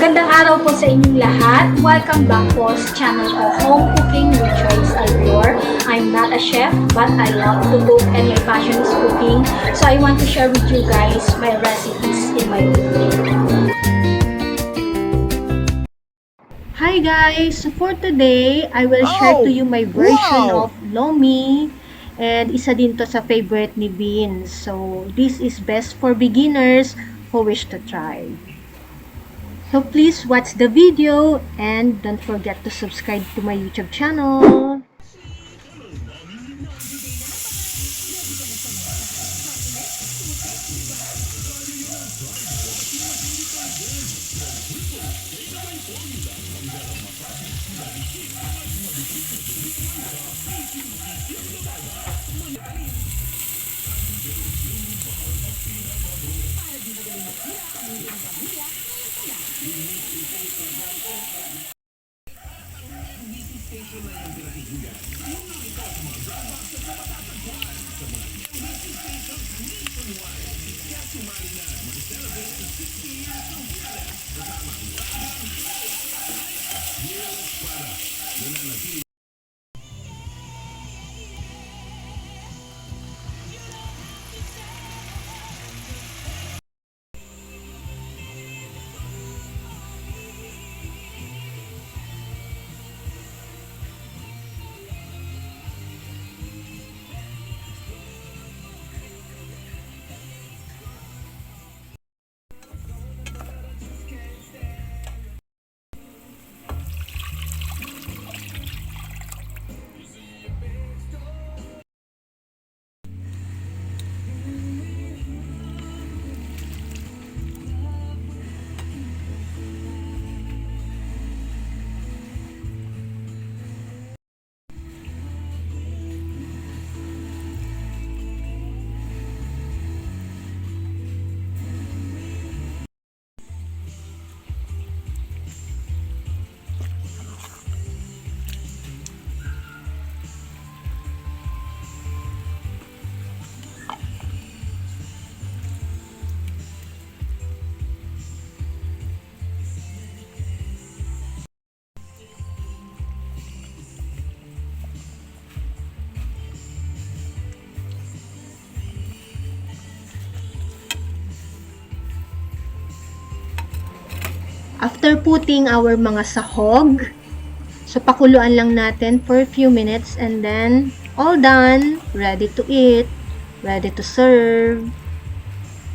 Magandang araw po sa inyong lahat. Welcome back po sa channel ko, Home Cooking with Joyce Alvior. I'm not a chef, but I love to cook and my passion is cooking. So I want to share with you guys my recipes in my video. Hi guys! So for today, I will share to you my version of Lomi. And isa din to sa favorite ni Bean. So this is best for beginners who wish to try. So please watch the video and don't forget to subscribe to my YouTube channel. After putting our mga sahog, so pakuluan lang natin for a few minutes and then all done, ready to eat, ready to serve.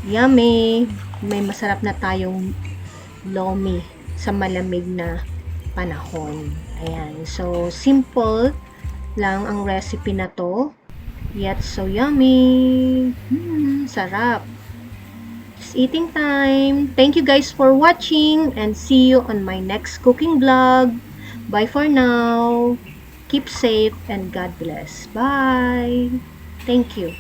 Yummy! May masarap na tayong lomi sa malamig na panahon. Ayan, so simple lang ang recipe na to, yet so yummy. Sarap! It's eating time. Thank you guys for watching and see you on my next cooking vlog. Bye for now. Keep safe and God bless. Bye. Thank you.